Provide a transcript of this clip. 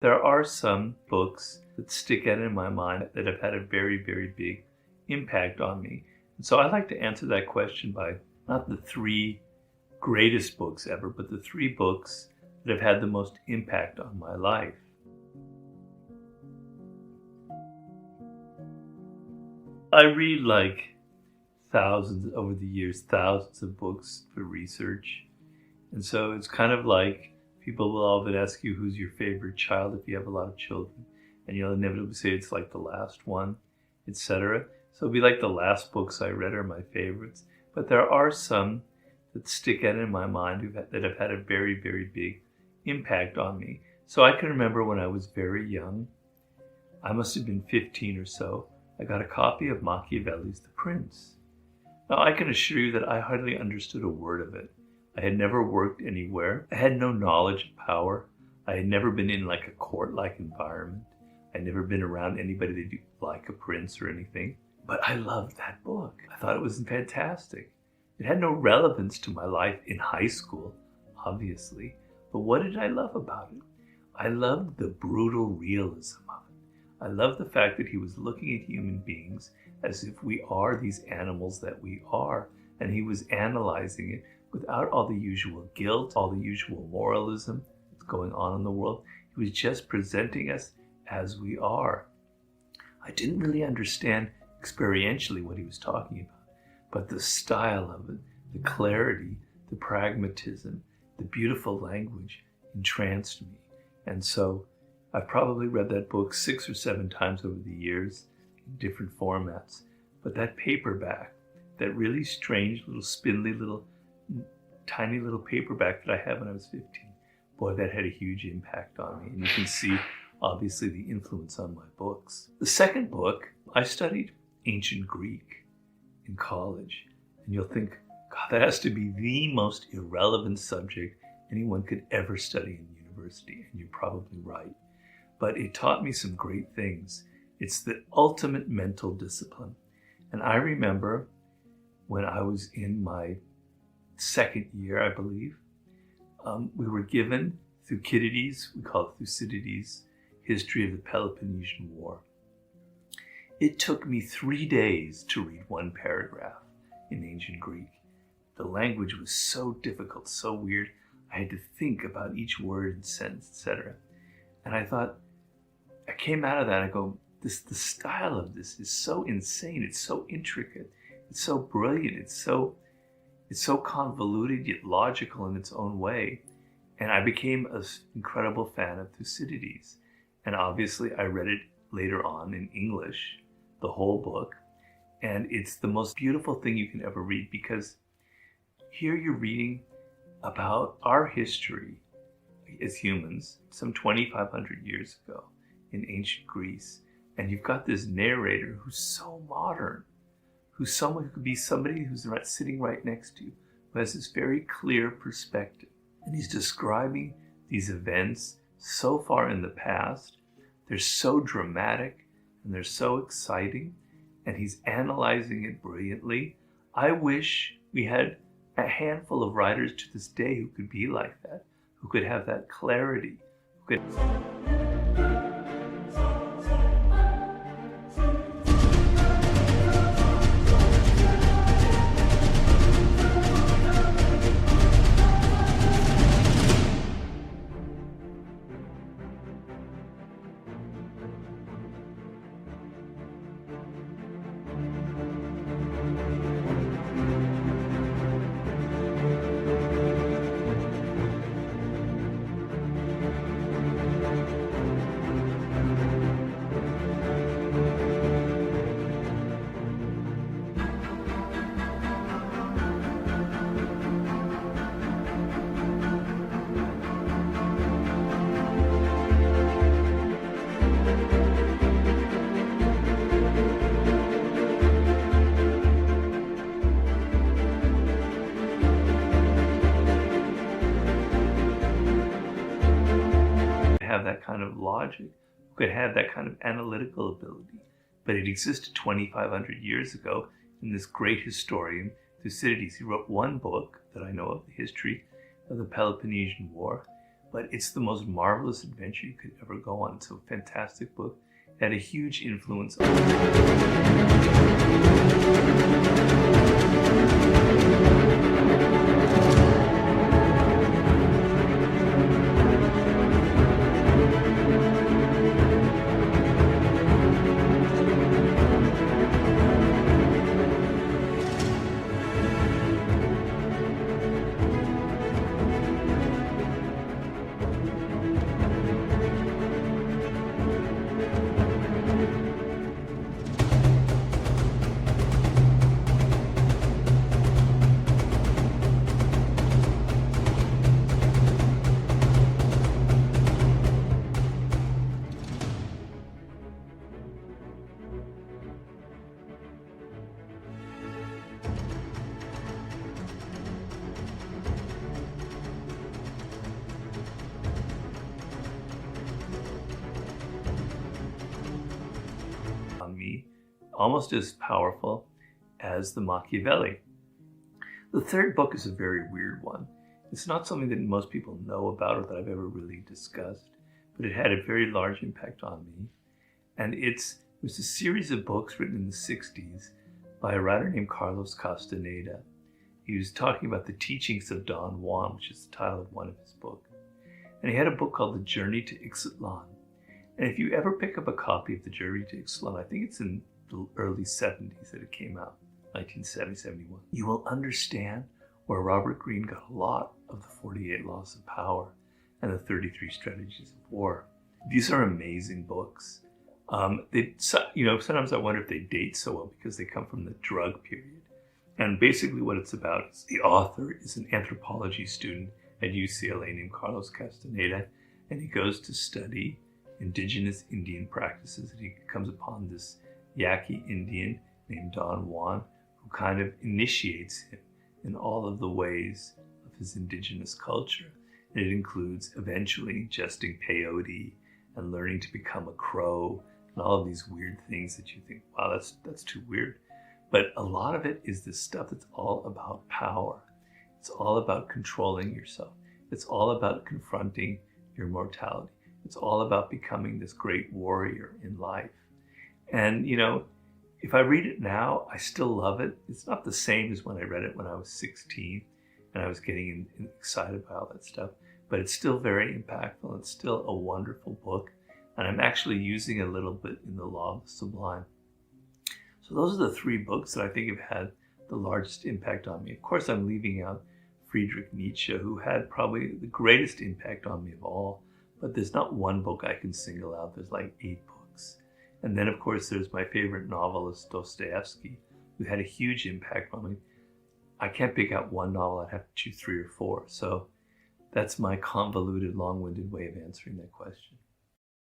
There are some books that stick out in my mind that have had a very, very big impact on me. And so I like to answer that question by not the three greatest books ever, but the three books that have had the most impact on my life. I read thousands over the years, thousands of books for research. And so it's kind of like people will often ask you who's your favorite child if you have a lot of children. And you'll inevitably say it's like the last one, etc. So it'll be like the last books I read are my favorites. But there are some that stick out in my mind that have had a very, very big impact on me. So I can remember when I was very young, I must have been 15 or so, I got a copy of Machiavelli's The Prince. Now I can assure you that I hardly understood a word of it. I had never worked anywhere. I had no knowledge of power. I had never been in like a court-like environment. I'd never been around anybody that did like a prince or anything. But I loved that book. I thought it was fantastic. It had no relevance to my life in high school, obviously. But what did I love about it? I loved the brutal realism of it. I loved the fact that he was looking at human beings as if we are these animals that we are. And he was analyzing it without all the usual guilt, all the usual moralism that's going on in the world. He was just presenting us as we are. I didn't really understand experientially what he was talking about, but the style of it, the clarity, the pragmatism, the beautiful language entranced me. And so I've probably read that book 6 or 7 times over the years in different formats. But that paperback, that really strange little spindly little tiny little paperback that I had when I was 15, boy, that had a huge impact on me. And you can see obviously the influence on my books. The second book, I studied ancient Greek in college. And you'll think, God, that has to be the most irrelevant subject anyone could ever study in university. And you're probably right. But it taught me some great things. It's the ultimate mental discipline. And I remember when I was in my second year, I believe, we were given Thucydides, we call it Thucydides, History of the Peloponnesian War. It took me 3 days to read one paragraph in ancient Greek. The language was so difficult, so weird. I had to think about each word and sentence, etc. And I thought, I came out of that, I go, the style of this is so insane, it's so intricate, it's so brilliant, it's so convoluted yet logical in its own way. And I became an incredible fan of Thucydides. And obviously I read it later on in English, the whole book. And it's the most beautiful thing you can ever read, because here you're reading about our history as humans some 2,500 years ago in ancient Greece. And you've got this narrator who's so modern, who's someone who could be somebody who's sitting right next to you, who has this very clear perspective. And he's describing these events so far in the past. They're so dramatic and they're so exciting, and he's analyzing it brilliantly. I wish we had a handful of writers to this day who could be like that, who could have that clarity, who could... have that kind of logic, who could have that kind of analytical ability. But it existed 2,500 years ago in this great historian, Thucydides. He wrote one book that I know of, the history of the Peloponnesian War. but it's the most marvelous adventure you could ever go on. It's a fantastic book. It had a huge influence on me, almost as powerful as the Machiavelli. The third book is a very weird one. It's not something that most people know about or that I've ever really discussed, but it had a very large impact on me. And it was a series of books written in the 60s by a writer named Carlos Castaneda. He was talking about the teachings of Don Juan, which is the title of one of his books. And he had a book called The Journey to Ixtlan. And if you ever pick up a copy of The Journey to Ixtlan, I think it's in the early 70s that it came out, 1970, 71, you will understand where Robert Greene got a lot of the 48 Laws of Power and the 33 Strategies of War. These are amazing books. Sometimes I wonder if they date so well because they come from the drug period. And basically what it's about is the author is an anthropology student at UCLA named Carlos Castaneda, and he goes to study indigenous Indian practices, and he comes upon this Yaqui Indian named Don Juan, who kind of initiates him in all of the ways of his indigenous culture. And it includes eventually ingesting peyote and learning to become a crow and all of these weird things that you think, wow, that's too weird. But a lot of it is this stuff that's all about power. It's all about controlling yourself. It's all about confronting your mortality. It's all about becoming this great warrior in life. And, if I read it now, I still love it. It's not the same as when I read it when I was 16 and I was getting excited about all that stuff, but it's still very impactful. It's still a wonderful book. And I'm actually using a little bit in The Law of the Sublime. So those are the three books that I think have had the largest impact on me. Of course, I'm leaving out Friedrich Nietzsche, who had probably the greatest impact on me of all. But there's not one book I can single out. There's like 8 books. And then, of course, there's my favorite novelist, Dostoevsky, who had a huge impact on me. I can't pick out one novel. I'd have to choose 3 or 4. So that's my convoluted, long-winded way of answering that question.